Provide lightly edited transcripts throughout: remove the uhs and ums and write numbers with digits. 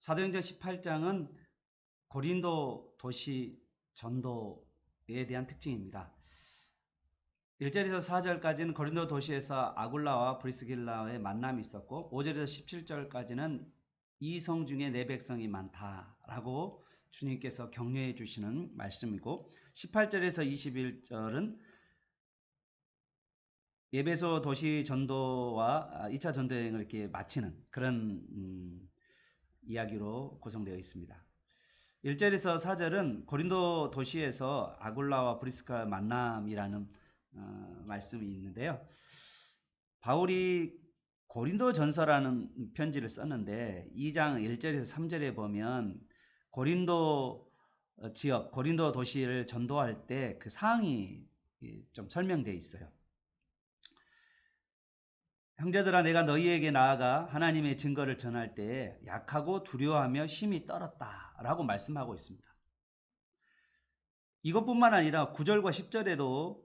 사도행전 18장은 고린도 도시 전도에 대한 특징입니다. 1절에서 4절까지는 고린도 도시에서 아굴라와 브리스길라의 만남이 있었고 5절에서 17절까지는 이 성 중에 내 백성이 많다라고 주님께서 격려해 주시는 말씀이고 18절에서 21절은 에베소 도시 전도와 2차 전도 여행을 이렇게 마치는 그런 이야기로 구성되어 있습니다. 1절에서 4절은 고린도 도시에서 아굴라와 브리스가 만남이라는 말씀이 있는데요. 바울이 고린도 전서라는 편지를 썼는데 2장 1절에서 3절에 보면 고린도 지역, 고린도 도시를 전도할 때 그 사항이 좀 설명되어 있어요. 형제들아, 내가 너희에게 나아가 하나님의 증거를 전할 때 약하고 두려워하며 심히 떨었다라고 말씀하고 있습니다. 이것뿐만 아니라 9절과 10절에도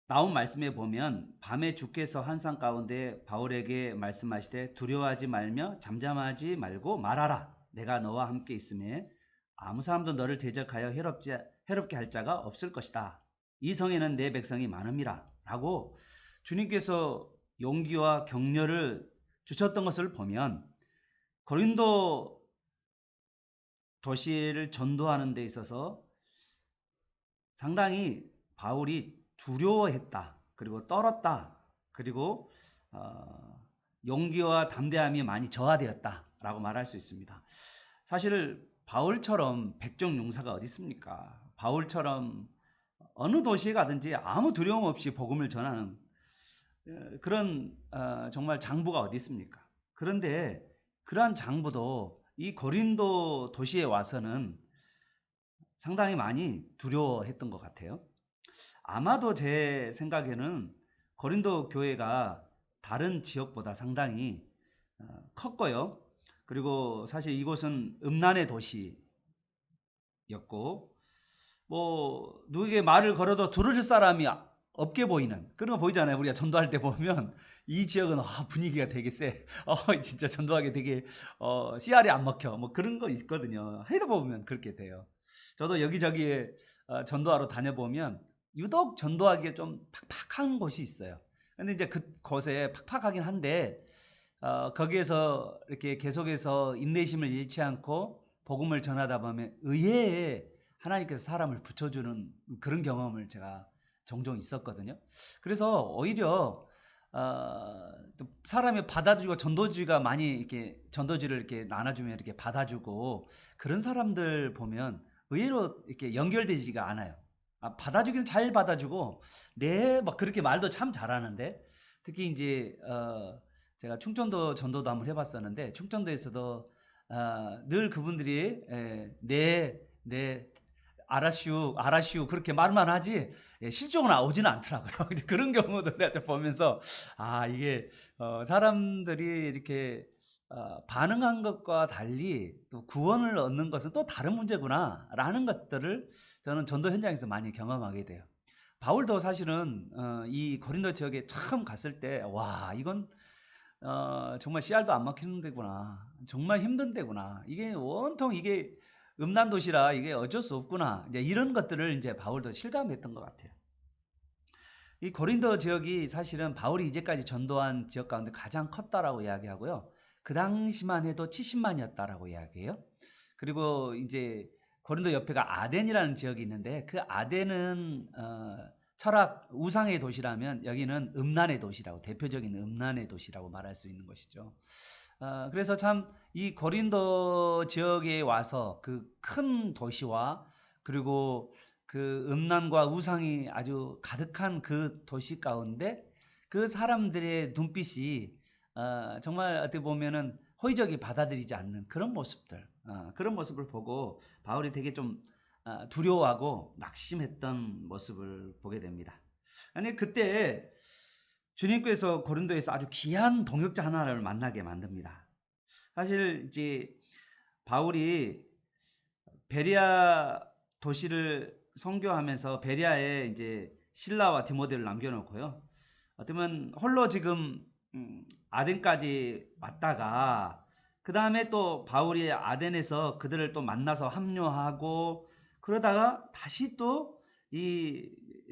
나온 말씀에 보면 밤에 주께서 환상 가운데 바울에게 말씀하시되 두려워하지 말며 잠잠하지 말고 말하라. 내가 너와 함께 있음에 아무 사람도 너를 대적하여 해롭게 할 자가 없을 것이다. 이 성에는 내 백성이 많음이라 라고 주님께서 용기와 격려를 주셨던 것을 보면 고린도 도시를 전도하는 데 있어서 상당히 바울이 두려워했다. 그리고 떨었다. 그리고 용기와 담대함이 많이 저하되었다라고 말할 수 있습니다. 사실 바울처럼 백정용사가 어디 있습니까? 바울처럼 어느 도시에 가든지 아무 두려움 없이 복음을 전하는 그런 정말 장부가 어디 있습니까? 그런데 그러한 장부도 이 고린도 도시에 와서는 상당히 많이 두려워했던 것 같아요. 아마도 제 생각에는 고린도 교회가 다른 지역보다 상당히 컸고요. 그리고 사실 이곳은 음란의 도시였고 뭐 누구에게 말을 걸어도 들어줄 사람이 없게 보이는 그런 거 보이잖아요. 우리가 전도할 때 보면 이 지역은 분위기가 되게 세. 진짜 전도하기 되게 씨알이 안 먹혀. 뭐 그런 거 있거든요. 해도 보면 그렇게 돼요. 저도 여기저기에 전도하러 다녀보면 유독 전도하기에 좀 팍팍한 곳이 있어요. 근데 이제 그곳에 팍팍하긴 한데 거기에서 이렇게 계속해서 인내심을 잃지 않고 복음을 전하다 보면 의외에 하나님께서 사람을 붙여주는 그런 경험을 제가 종종 있었거든요. 그래서 오히려 또 사람이 받아주고 전도주의가 많이 이렇게 전도지를 이렇게 나눠주면 이렇게 받아주고 그런 사람들 보면 의외로 이렇게 연결되지가 않아요. 받아주기는 잘 받아주고 네 막 그렇게 말도 참 잘하는데 특히 이제 제가 충청도 전도도 한번 해봤었는데 충청도에서도 늘 그분들이 네 알아슈 그렇게 말만 하지 실적은 나오지는 않더라고요. 그런 경우도 내가 보면서 이게 사람들이 이렇게 반응한 것과 달리 또 구원을 얻는 것은 또 다른 문제구나라는 것들을 저는 전도 현장에서 많이 경험하게 돼요. 바울도 사실은 이 고린도 지역에 처음 갔을 때 와 이건 정말 씨알도 안 막히는 데구나. 정말 힘든 데구나. 이게 온통 이게 음란 도시라 이게 어쩔 수 없구나. 이제 이런 것들을 이제 바울도 실감했던 것 같아요. 이 고린도 지역이 사실은 바울이 이제까지 전도한 지역 가운데 가장 컸다라고 이야기하고요. 그 당시만 해도 70만이었다라고 이야기해요. 그리고 이제 고린도 옆에가 아덴이라는 지역이 있는데 그 아덴은 철학 우상의 도시라면 여기는 음란의 도시라고 대표적인 음란의 도시라고 말할 수 있는 것이죠. 그래서 참 이 고린도 지역에 와서 그 큰 도시와 그리고 그 음란과 우상이 아주 가득한 그 도시 가운데 그 사람들의 눈빛이 정말 어떻게 보면은 호의적이 받아들이지 않는 그런 모습들, 그런 모습을 보고 바울이 되게 좀 두려워하고 낙심했던 모습을 보게 됩니다. 아니 그때 주님께서 고린도에서 아주 귀한 동역자 하나를 만나게 만듭니다. 사실 이제 바울이 베리아 도시를 선교하면서 베리아에 이제 실라와 디모데를 남겨놓고요. 어쩌면 홀로 지금 아덴까지 왔다가 그 다음에 또 바울이 아덴에서 그들을 또 만나서 합류하고 그러다가 다시 또 이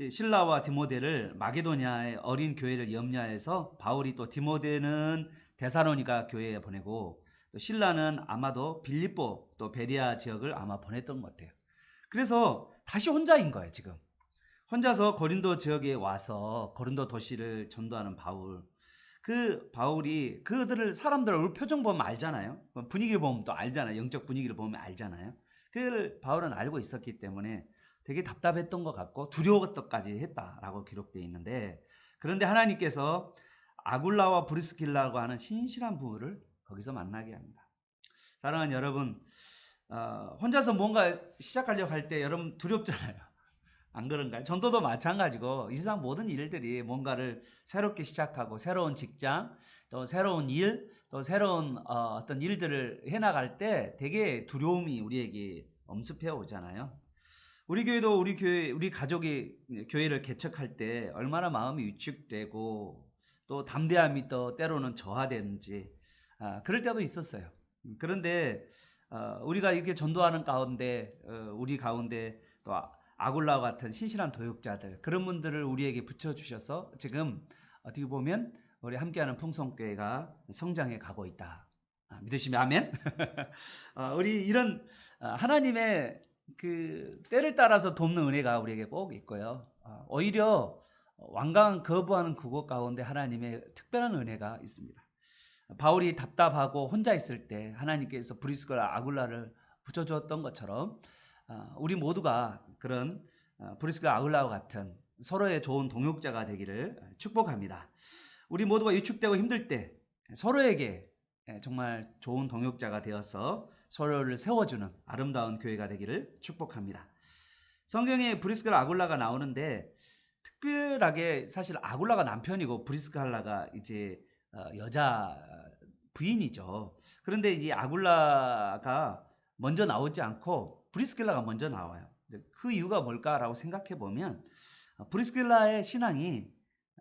실라와 디모데를 마게도냐의 어린 교회를 염려해서 바울이 또 디모데는 데살로니가 교회에 보내고 또 실라는 아마도 빌립보 또 베리아 지역을 아마 보냈던 것 같아요. 그래서 다시 혼자인 거예요, 지금. 혼자서 고린도 지역에 와서 고린도 도시를 전도하는 바울. 그 바울이 그들을 사람들 얼굴 표정 보면 알잖아요. 분위기 보면 또 알잖아요. 영적 분위기를 보면 알잖아요. 그걸 바울은 알고 있었기 때문에 되게 답답했던 것 같고 두려웠다까지 했다라고 기록되어 있는데, 그런데 하나님께서 아굴라와 브리스길라라고 하는 신실한 부부를 거기서 만나게 합니다. 사랑하는 여러분, 혼자서 뭔가 시작하려고 할 때 여러분 두렵잖아요. 안 그런가요? 전도도 마찬가지고 이 세상 모든 일들이 뭔가를 새롭게 시작하고 새로운 직장, 또 새로운 일, 또 새로운 어떤 일들을 해나갈 때 되게 두려움이 우리에게 엄습해 오잖아요. 우리 교회도 우리 가족이 교회를 개척할 때 얼마나 마음이 위축되고 또 담대함이 또 때로는 저하되는지 그럴 때도 있었어요. 그런데 우리가 이렇게 전도하는 가운데 우리 가운데 또 아굴라와 같은 신실한 도역자들, 그런 분들을 우리에게 붙여주셔서 지금 어떻게 보면 우리 함께하는 풍성교회가 성장해 가고 있다. 믿으시면 아멘. 우리 이런 하나님의 그 때를 따라서 돕는 은혜가 우리에게 꼭 있고요. 오히려 완강한 거부하는 그곳 가운데 하나님의 특별한 은혜가 있습니다. 바울이 답답하고 혼자 있을 때 하나님께서 브리스가와 아굴라를 붙여주었던 것처럼 우리 모두가 그런 브리스가 아굴라와 같은 서로의 좋은 동역자가 되기를 축복합니다. 우리 모두가 위축되고 힘들 때 서로에게 정말 좋은 동역자가 되어서 서로를 세워주는 아름다운 교회가 되기를 축복합니다. 성경에 브리스가 아굴라가 나오는데 특별하게 사실 아굴라가 남편이고 브리스갈라가 이제 여자 부인이죠. 그런데 이제 아굴라가 먼저 나오지 않고 브리스길라가 먼저 나와요. 그 이유가 뭘까라고 생각해 보면 브리스길라의 신앙이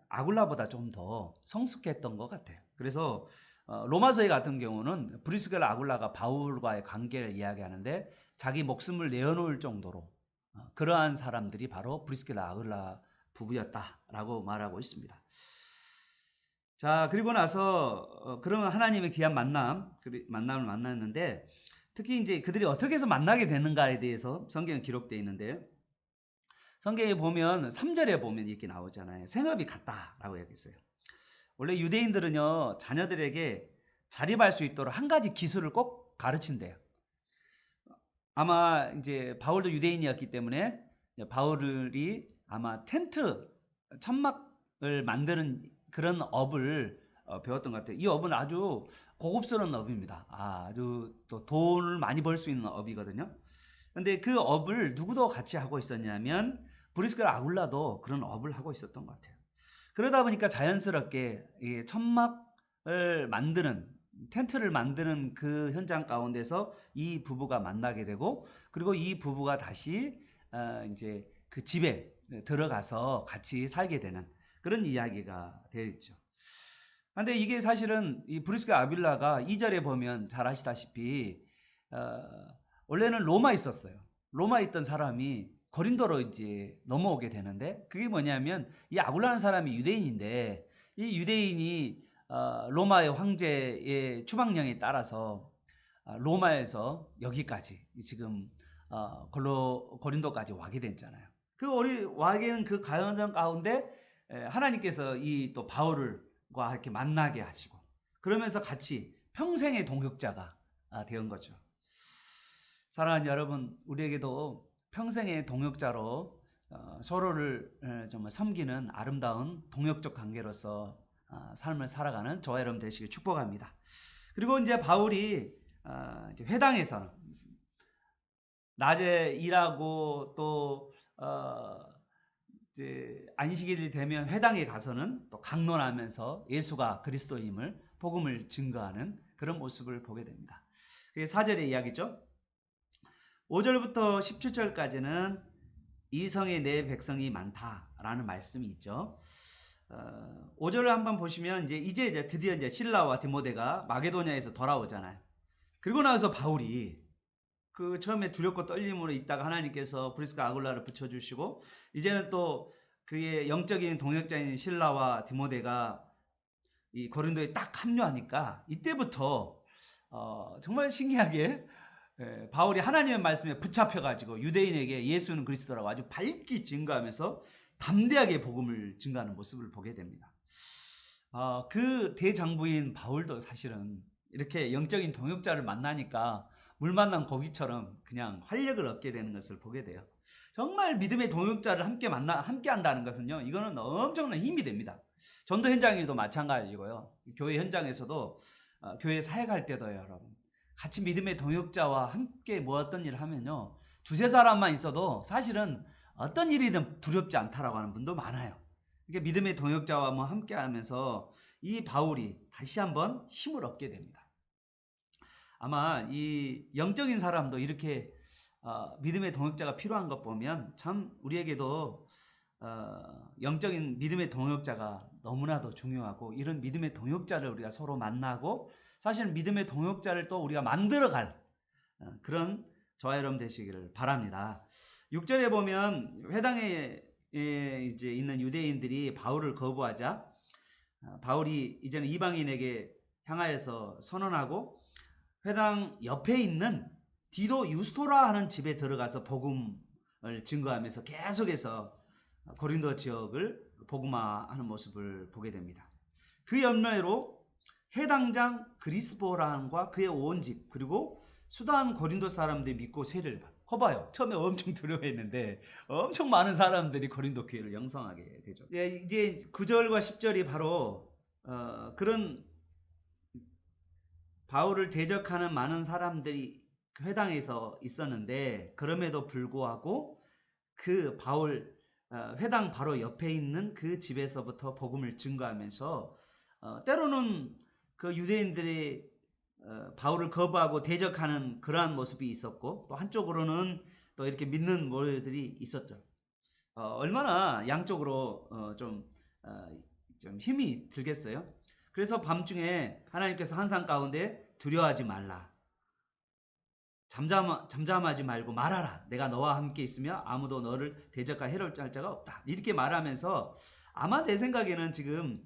아굴라보다 좀 더 성숙했던 것 같아요. 그래서 로마서에 같은 경우는 브리스길라 아굴라가 바울과의 관계를 이야기하는데 자기 목숨을 내어놓을 정도로 그러한 사람들이 바로 브리스길라 아굴라 부부였다라고 말하고 있습니다. 자, 그리고 나서 그러면 하나님의 귀한 만남을 만났는데 특히 이제 그들이 어떻게 해서 만나게 되는가에 대해서 성경에 기록되어 있는데, 성경에 보면 3절에 보면 이렇게 나오잖아요. 생업이 같다라고 얘기했어요. 원래 유대인들은요, 자녀들에게 자립할 수 있도록 한 가지 기술을 꼭 가르친대요. 아마 이제 바울도 유대인이었기 때문에 바울이 아마 텐트, 천막을 만드는 그런 업을 배웠던 것 같아요. 이 업은 아주 고급스러운 업입니다. 아주 또 돈을 많이 벌 수 있는 업이거든요. 근데 그 업을 누구도 같이 하고 있었냐면 브리스가 아굴라도 그런 업을 하고 있었던 것 같아요. 그러다 보니까 자연스럽게 이 천막을 만드는, 텐트를 만드는 그 현장 가운데서 이 부부가 만나게 되고, 그리고 이 부부가 다시 이제 그 집에 들어가서 같이 살게 되는 그런 이야기가 되어 있죠. 근데 이게 사실은 이 브리스가 아빌라가 2절에 보면 잘 아시다시피 원래는 로마에 있었어요. 로마에 있던 사람이 고린도로 이제 넘어오게 되는데, 그게 뭐냐면 이 아굴라는 사람이 유대인인데 이 유대인이 로마의 황제의 추방령에 따라서 로마에서 여기까지 지금 고린도까지 와게 됐잖아요. 그 와게 된 그 과정 가운데 하나님께서 이 또 바울과 이렇게 만나게 하시고 그러면서 같이 평생의 동역자가 되은 거죠. 사랑하는 여러분, 우리에게도 평생의 동역자로 서로를 정말 섬기는 아름다운 동역적 관계로서 삶을 살아가는 저와 여러분 되시길 축복합니다. 그리고 이제 바울이 이제 회당에서는 낮에 일하고 또 이제 안식일이 되면 회당에 가서는 또 강론하면서 예수가 그리스도임을 복음을 증거하는 그런 모습을 보게 됩니다. 그게 4절의 이야기죠. 5절부터 17절까지는 이 성에 내 백성이 많다라는 말씀이 있죠. 5절을 한번 보시면 이제 드디어 실라와 디모데가 마게도냐에서 돌아오잖아요. 그리고 나서 바울이 그 처음에 두렵고 떨림으로 있다가 하나님께서 브리스가 아굴라를 붙여주시고 이제는 또 그의 영적인 동역자인 실라와 디모데가 이 고린도에 딱 합류하니까 이때부터 정말 신기하게 바울이 하나님의 말씀에 붙잡혀가지고 유대인에게 예수는 그리스도라고 아주 밝게 증거하면서 담대하게 복음을 증거하는 모습을 보게 됩니다. 그 대장부인 바울도 사실은 이렇게 영적인 동역자를 만나니까 물 만난 고기처럼 그냥 활력을 얻게 되는 것을 보게 돼요. 정말 믿음의 동역자를 함께 한다는 것은요, 이거는 엄청난 힘이 됩니다. 전도 현장에도 마찬가지고요. 교회 현장에서도 교회 사역할 때도요, 여러분. 같이 믿음의 동역자와 함께 뭐 어떤 일을 하면요, 두세 사람만 있어도 사실은 어떤 일이든 두렵지 않다라고 하는 분도 많아요. 이게 믿음의 동역자와 뭐 함께 하면서 이 바울이 다시 한번 힘을 얻게 됩니다. 아마 이 영적인 사람도 이렇게 믿음의 동역자가 필요한 것 보면 참 우리에게도 영적인 믿음의 동역자가 너무나도 중요하고 이런 믿음의 동역자를 우리가 서로 만나고 사실 믿음의 동역자를 또 우리가 만들어갈 그런 저와 여러분 되시기를 바랍니다. 6절에 보면 회당에 이제 있는 유대인들이 바울을 거부하자 바울이 이제는 이방인에게 향하여서 선언하고 회당 옆에 있는 디도 유스토라 하는 집에 들어가서 복음을 증거하면서 계속해서 고린도 지역을 복음화하는 모습을 보게 됩니다. 그 연례로 해당장 그리스보란과 그의 온 집 그리고 수단 고린도 사람들이 믿고 세례를 받고 거봐요. 처음에 엄청 두려워했는데 엄청 많은 사람들이 고린도 교회를 영성하게 되죠. 이제 9절과 10절이 바로 그런 바울을 대적하는 많은 사람들이 회당에서 있었는데 그럼에도 불구하고 그 바울 회당 바로 옆에 있는 그 집에서부터 복음을 증거하면서 때로는 그 유대인들이 바울을 거부하고 대적하는 그러한 모습이 있었고 또 한쪽으로는 또 이렇게 믿는 모여들이 있었죠. 얼마나 양쪽으로 좀 힘이 들겠어요. 그래서 밤중에 하나님께서 환상 가운데 두려워하지 말라. 잠잠하지 말고 말하라. 내가 너와 함께 있으며 아무도 너를 대적하 해롭게 할 자가 없다. 이렇게 말하면서 아마 내 생각에는 지금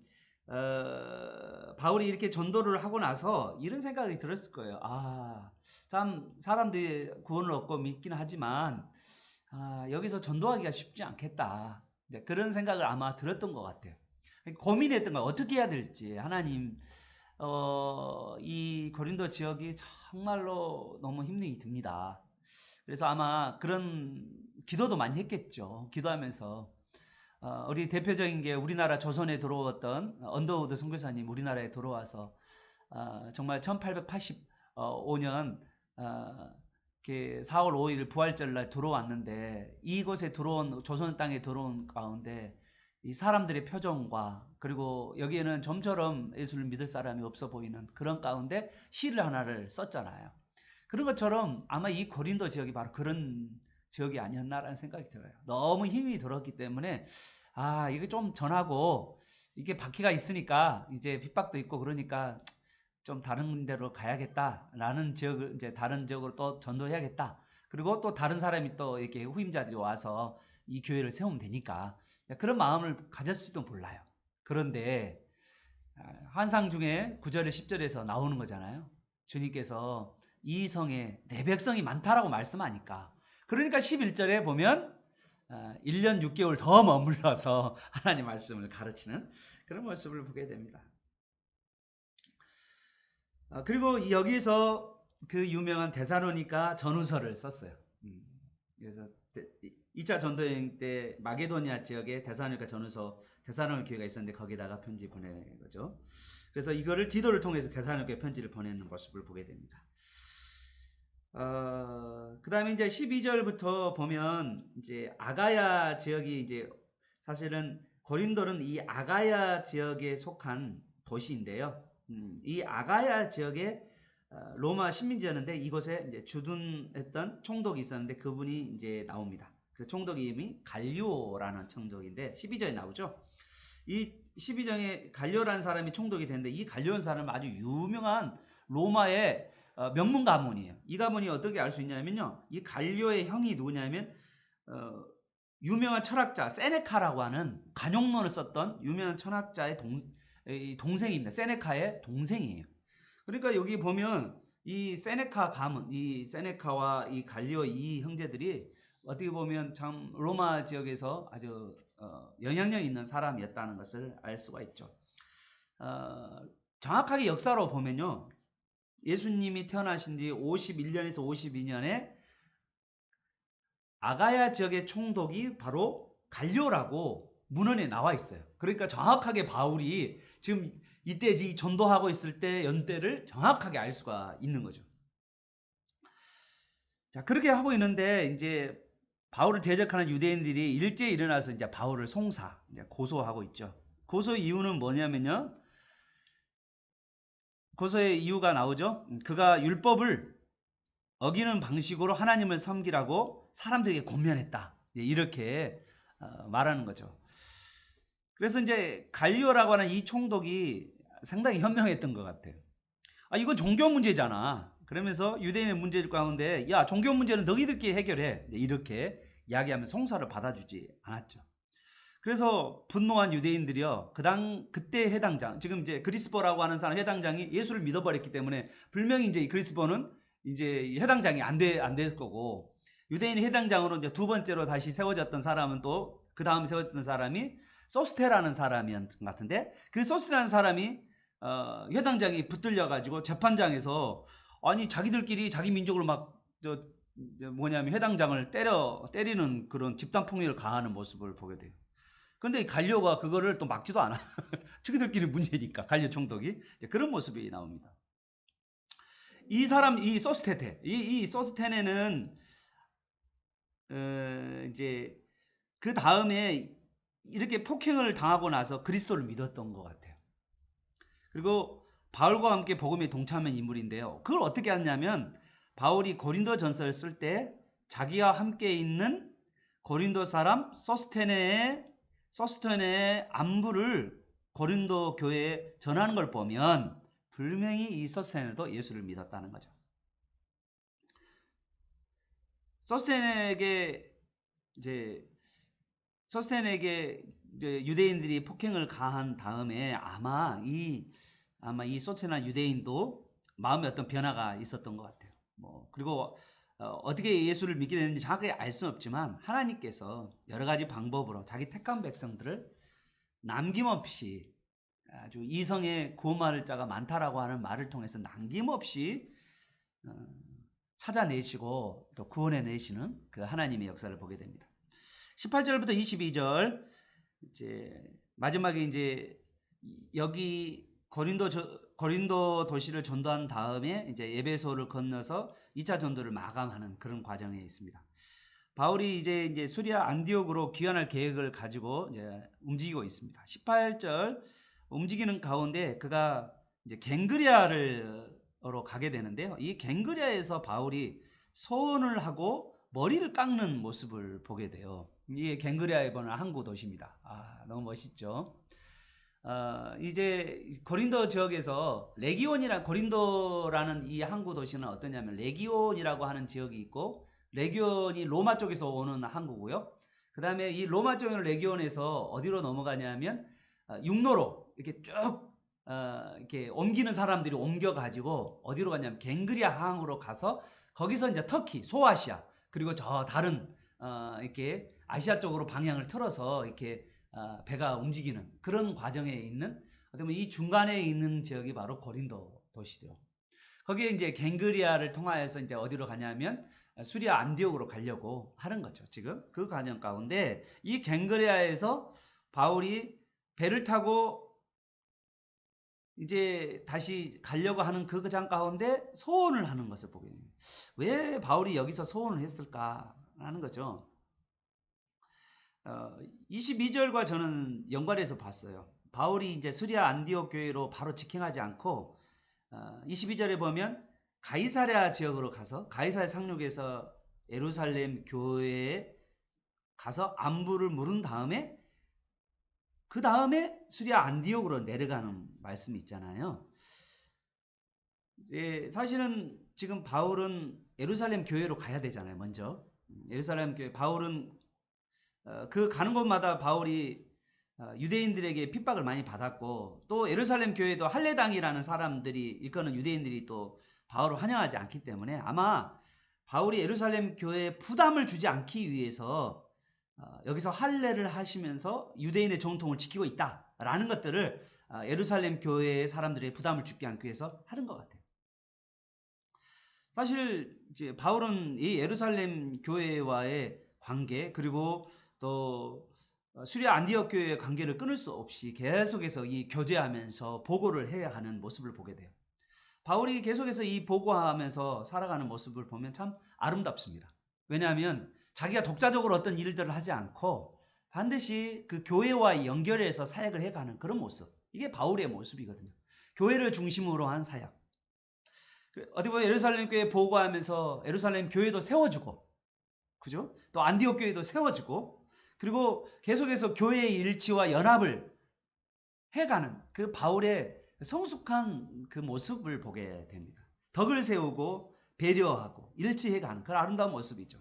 바울이 이렇게 전도를 하고 나서 이런 생각이 들었을 거예요. 참 사람들이 구원을 얻고 믿긴 하지만 여기서 전도하기가 쉽지 않겠다. 그런 생각을 아마 들었던 것 같아요. 고민했던 거예요. 어떻게 해야 될지. 하나님 이 고린도 지역이 정말로 너무 힘이 듭니다. 그래서 아마 그런 기도도 많이 했겠죠. 기도하면서 우리 대표적인 게 우리나라 조선에 들어왔던 언더우드 선교사님 우리나라에 들어와서 정말 1885년 4월 5일 부활절날 들어왔는데 이곳에 들어온 조선 땅에 들어온 가운데 이 사람들의 표정과 그리고 여기에는 좀처럼 예수를 믿을 사람이 없어 보이는 그런 가운데 시를 하나를 썼잖아요. 그런 것처럼 아마 이 고린도 지역이 바로 그런 지역이 아니었나라는 생각이 들어요. 너무 힘이 들었기 때문에 이게 좀 전하고 이게 바퀴가 있으니까 이제 핍박도 있고 그러니까 좀 다른 데로 가야겠다라는 지역을 이제 다른 지역으로 또 전도해야겠다. 그리고 또 다른 사람이 또 이렇게 후임자들이 와서 이 교회를 세우면 되니까 그런 마음을 가졌을지도 몰라요. 그런데 환상 중에 9절에 10절에서 나오는 거잖아요. 주님께서 이 성에 내 백성이 많다라고 말씀하니까 그러니까 11절에 보면 1년 6개월 더 머물러서 하나님 말씀을 가르치는 그런 모습을 보게 됩니다. 그리고 여기서 그 유명한 데살로니가 전후서를 썼어요. 그래서 2차 전도여행 때 마게도니아 지역에 데살로니가 전후서 데살로니가 교회가 있었는데 거기다가 편지 보낸 거죠. 그래서 이거를 디도를 통해서 데살로니가에 편지를 보내는 모습을 보게 됩니다. 그 다음에 이제 12절부터 보면 이제 아가야 지역이 이제 사실은 고린도는 이 아가야 지역에 속한 도시인데요. 이 아가야 지역에 로마 식민지였는데 이곳에 이제 주둔했던 총독이 있었는데 그분이 이제 나옵니다. 그 총독 이름이 갈리오라는 총독인데 12절에 나오죠. 이 12장에 갈리오라는 사람이 총독이 되는데 이 갈리오라는 사람은 아주 유명한 로마의 명문 가문이에요. 이 가문이 어떻게 알 수 있냐면요. 이 갈리오의 형이 누구냐면 유명한 철학자 세네카라고 하는 관용론을 썼던 유명한 철학자의 동생입니다. 세네카의 동생이에요. 그러니까 여기 보면 이 세네카 가문, 이 세네카와 이 갈리오 이 형제들이 어떻게 보면 참 로마 지역에서 아주 영향력 있는 사람이었다는 것을 알 수가 있죠. 정확하게 역사로 보면요. 예수님이 태어나신 지 51년에서 52년에 아가야 지역의 총독이 바로 갈리오라고 문헌에 나와 있어요. 그러니까 정확하게 바울이 지금 이때 이 전도하고 있을 때 연대를 정확하게 알 수가 있는 거죠. 자, 그렇게 하고 있는데 이제 바울을 대적하는 유대인들이 일제히 일어나서 이제 바울을 이제 고소하고 있죠. 고소 이유는 뭐냐면요. 고소의 이유가 나오죠. 그가 율법을 어기는 방식으로 하나님을 섬기라고 사람들에게 권면했다. 이렇게 말하는 거죠. 그래서 이제 갈리오라고 하는 이 총독이 상당히 현명했던 것 같아요. 이건 종교 문제잖아. 그러면서 유대인의 문제 가운데 야, 종교 문제는 너희들끼리 해결해. 이렇게 이야기하면 송사를 받아주지 않았죠. 그래서 분노한 유대인들이요. 그때 해당장, 지금 이제 그리스보라고 하는 사람 해당장이 예수를 믿어버렸기 때문에 분명히 이제 그리스보는 이제 해당장이 안 될 거고, 유대인의 해당장으로 이제 두 번째로 다시 세워졌던 사람은 또 그 다음 세워졌던 사람이 소스테라는 사람이었던 것 같은데, 그 소스테라는 사람이 해당장이 붙들려 가지고 재판장에서 아니 자기들끼리 자기 민족을 막 해당장을 때리는 그런 집단 폭력을 가하는 모습을 보게 돼요. 근데 갈리오가 그거를 또 막지도 않아. 자기들끼리 문제니까 갈리오 총독이 그런 모습이 나옵니다. 이 사람 이 소스테네는 이제 그 다음에 이렇게 폭행을 당하고 나서 그리스도를 믿었던 것 같아요. 그리고 바울과 함께 복음에 동참한 인물인데요. 그걸 어떻게 하냐면 바울이 고린도 전서를 쓸 때 자기와 함께 있는 고린도 사람 소스테네의 안부를 고린도 교회에 전하는 걸 보면 분명히 이 소스테네도 예수를 믿었다는 거죠. 소스테네에게 이제 유대인들이 폭행을 가한 다음에 아마 이 소스테네 유대인도 마음에 어떤 변화가 있었던 것 같아요. 그리고 어떻게 예수를 믿게 됐는지 정확하게 알 수는 없지만 하나님께서 여러 가지 방법으로 자기 택한 백성들을 남김없이 아주 이성의 구원받을 자가 많다라고 하는 말을 통해서 남김없이 찾아내시고 또 구원해내시는 그 하나님의 역사를 보게 됩니다. 18절부터 22절 이제 마지막에 이제 여기 고린도 도시를 전도한 다음에 이제 에베소를 건너서 2차 전도를 마감하는 그런 과정에 있습니다. 바울이 이제 수리아 안디옥으로 귀환할 계획을 가지고 이제 움직이고 있습니다. 18절 움직이는 가운데 그가 이제 갱그리아로 가게 되는데요. 이 갱그리아에서 바울이 소원을 하고 머리를 깎는 모습을 보게 돼요. 이게 갱그리아에 보는 항구 도시입니다. 너무 멋있죠. 이제 고린도 지역에서 고린도라는 이 항구 도시는 어떠냐면 레기온이라고 하는 지역이 있고, 레기온이 로마 쪽에서 오는 항구고요. 그 다음에 이 로마 쪽의 레기온에서 어디로 넘어가냐면 육로로 이렇게 쭉 이렇게 옮기는 사람들이 옮겨가지고 어디로 가냐면 갱그리아 항으로 가서 거기서 이제 터키, 소아시아, 그리고 저 다른 이렇게 아시아 쪽으로 방향을 틀어서 이렇게 배가 움직이는 그런 과정에 있는 어쩌면 이 중간에 있는 지역이 바로 고린도 도시죠. 거기에 이제 갱그리아를 통하여서 이제 어디로 가냐면 수리아 안디옥으로 가려고 하는 거죠. 지금 그 과정 가운데 이 갱그리아에서 바울이 배를 타고 이제 다시 가려고 하는 그 장 가운데 소원을 하는 것을 보게 됩니다. 왜 바울이 여기서 소원을 했을까 하는 거죠. 22절과 저는 연관해서 봤어요. 바울이 이제 수리아 안디옥 교회로 바로 직행하지 않고 22절에 보면 가이사랴 지역으로 가서 가이사랴 상륙에서 예루살렘 교회에 가서 안부를 물은 다음에 그 다음에 수리아 안디옥으로 내려가는 말씀이 있잖아요. 이제 사실은 지금 바울은 예루살렘 교회로 가야 되잖아요. 먼저 예루살렘 교회 바울은 그 가는 곳마다 바울이 유대인들에게 핍박을 많이 받았고 또 예루살렘 교회도 할례당이라는 사람들이 일거는 유대인들이 또 바울을 환영하지 않기 때문에 아마 바울이 예루살렘 교회에 부담을 주지 않기 위해서 여기서 할례를 하시면서 유대인의 정통을 지키고 있다라는 것들을 예루살렘 교회의 사람들의 부담을 주지 않기 위해서 하는 것 같아요. 사실 이제 바울은 이 예루살렘 교회와의 관계 그리고 또 수리아 안디옥 교회의 관계를 끊을 수 없이 계속해서 이 교제하면서 보고를 해야 하는 모습을 보게 돼요. 바울이 계속해서 이 보고하면서 살아가는 모습을 보면 참 아름답습니다. 왜냐하면 자기가 독자적으로 어떤 일들을 하지 않고 반드시 그 교회와 연결해서 사역을 해가는 그런 모습. 이게 바울의 모습이거든요. 교회를 중심으로 한 사역. 어디 보면 예루살렘 교회 보고하면서 예루살렘 교회도 세워주고, 그죠? 또 안디옥 교회도 세워주고, 그리고 계속해서 교회의 일치와 연합을 해가는 그 바울의 성숙한 그 모습을 보게 됩니다. 덕을 세우고 배려하고 일치해가는 그런 아름다운 모습이죠.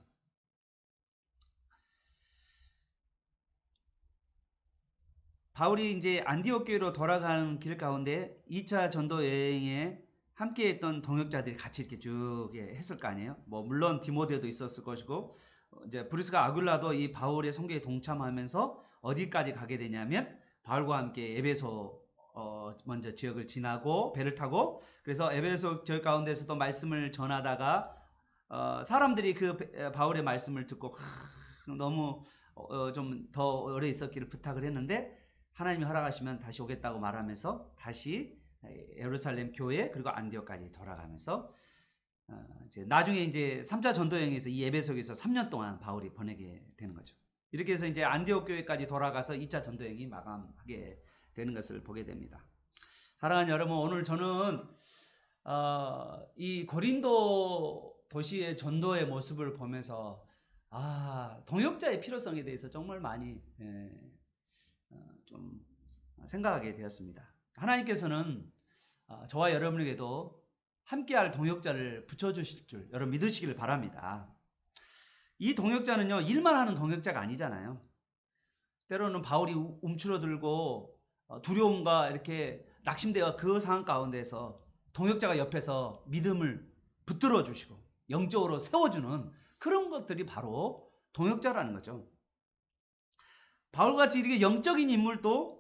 바울이 이제 안디옥 교회로 돌아가는 길 가운데 2차 전도 여행에 함께 했던 동역자들이 같이 이렇게 쭉 했을 거 아니에요. 뭐 물론 디모데도 있었을 것이고 이제 브리스가 아굴라도 이 바울의 선교에 동참하면서 어디까지 가게 되냐면 바울과 함께 에베소 먼저 지역을 지나고 배를 타고 그래서 에베소 지역 가운데서도 말씀을 전하다가 사람들이 그 바울의 말씀을 듣고 너무 좀 더 오래 있었기를 부탁을 했는데 하나님이 허락하시면 다시 오겠다고 말하면서 다시 예루살렘 교회 그리고 안디옥까지 돌아가면서 이제 나중에 이제 3차 전도 여행에서 이 에베소에서 3년 동안 바울이 보내게 되는 거죠. 이렇게 해서 이제 안디옥 교회까지 돌아가서 2차 전도 여행이 마감하게 되는 것을 보게 됩니다. 사랑하는 여러분, 오늘 저는 이 고린도 도시의 전도의 모습을 보면서 동역자의 필요성에 대해서 정말 많이 좀 생각하게 되었습니다. 하나님께서는 저와 여러분에게도 함께할 동역자를 붙여주실 줄 여러분 믿으시기를 바랍니다. 이 동역자는요 일만 하는 동역자가 아니잖아요. 때로는 바울이 움츠러들고 두려움과 이렇게 낙심되어 그 상황 가운데서 동역자가 옆에서 믿음을 붙들어 주시고 영적으로 세워주는 그런 것들이 바로 동역자라는 거죠. 바울같이 이렇게 영적인 인물도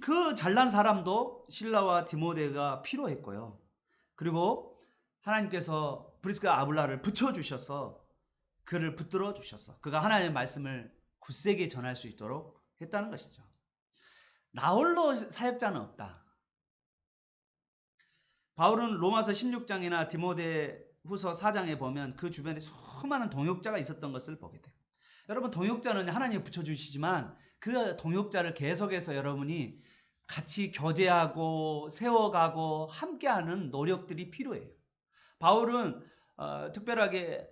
그 잘난 사람도 실라와 디모데가 필요했고요. 그리고 하나님께서 브리스가 아굴라를 붙여주셔서 그를 붙들어 주셔서 그가 하나님의 말씀을 굳세게 전할 수 있도록 했다는 것이죠. 나 홀로 사역자는 없다. 바울은 로마서 16장이나 디모데 후서 4장에 보면 그 주변에 수많은 동역자가 있었던 것을 보게 돼요. 여러분 동역자는 하나님이 붙여주시지만 그 동역자를 계속해서 여러분이 같이 교제하고 세워가고 함께하는 노력들이 필요해요. 바울은 특별하게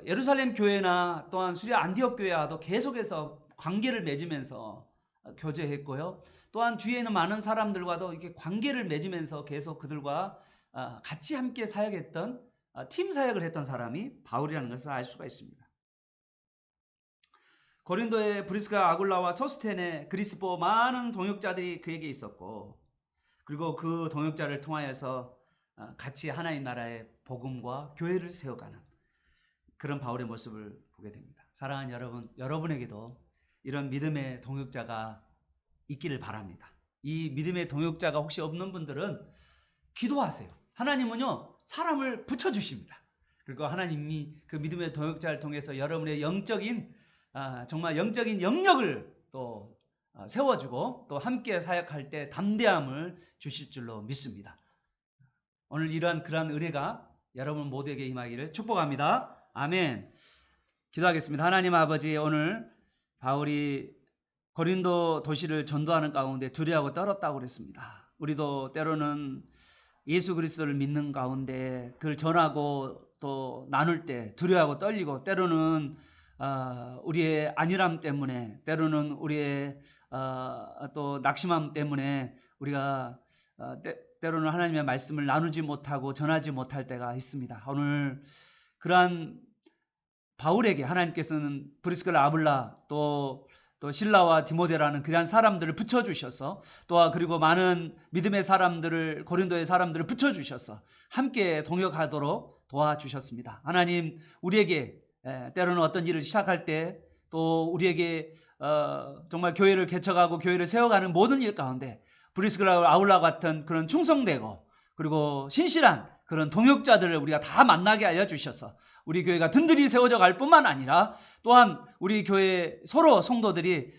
예루살렘 교회나 또한 수리아 안디옥 교회와도 계속해서 관계를 맺으면서 교제했고요. 또한 주위에 있는 많은 사람들과도 이렇게 관계를 맺으면서 계속 그들과 같이 함께 사역했던 팀 사역을 했던 사람이 바울이라는 것을 알 수가 있습니다. 고린도의 브리스가 아굴라와 소스테네 그리스포 많은 동역자들이 그에게 있었고 그리고 그 동역자를 통하여서 같이 하나님 나라의 복음과 교회를 세워가는 그런 바울의 모습을 보게 됩니다. 사랑하는 여러분, 여러분에게도 이런 믿음의 동역자가 있기를 바랍니다. 이 믿음의 동역자가 혹시 없는 분들은 기도하세요. 하나님은요 사람을 붙여주십니다. 그리고 하나님이 그 믿음의 동역자를 통해서 여러분의 영적인 정말 영적인 영역을 또 세워주고 또 함께 사역할 때 담대함을 주실 줄로 믿습니다. 오늘 이러한 그러한 은혜가 여러분 모두에게 임하기를 축복합니다. 아멘. 기도하겠습니다. 하나님 아버지, 오늘 바울이 고린도 도시를 전도하는 가운데 두려워하고 떨었다고 그랬습니다. 우리도 때로는 예수 그리스도를 믿는 가운데 그를 전하고 또 나눌 때 두려워하고 떨리고 때로는 우리의 안일함 때문에 때로는 우리의 또 낙심함 때문에 우리가 때로는 하나님의 말씀을 나누지 못하고 전하지 못할 때가 있습니다. 오늘 그러한 바울에게 하나님께서는 브리스길라, 아블라 또 실라와 디모데라는 그러한 사람들을 붙여주셔서 그리고 많은 믿음의 사람들을, 고린도의 사람들을 붙여주셔서 함께 동역하도록 도와주셨습니다. 하나님 우리에게 때로는 어떤 일을 시작할 때 또 우리에게 정말 교회를 개척하고 교회를 세워가는 모든 일 가운데 브리스길라, 아울라 같은 그런 충성되고 그리고 신실한 그런 동역자들을 우리가 다 만나게 알려주셔서 우리 교회가 든든히 세워져 갈 뿐만 아니라 또한 우리 교회 서로 성도들이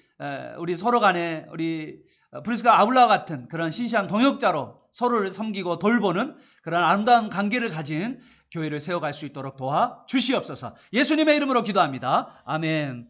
우리 서로 간에 우리 브리스길라, 아울라 같은 그런 신실한 동역자로 서로를 섬기고 돌보는 그런 아름다운 관계를 가진 교회를 세워갈 수 있도록 도와주시옵소서. 예수님의 이름으로 기도합니다. 아멘.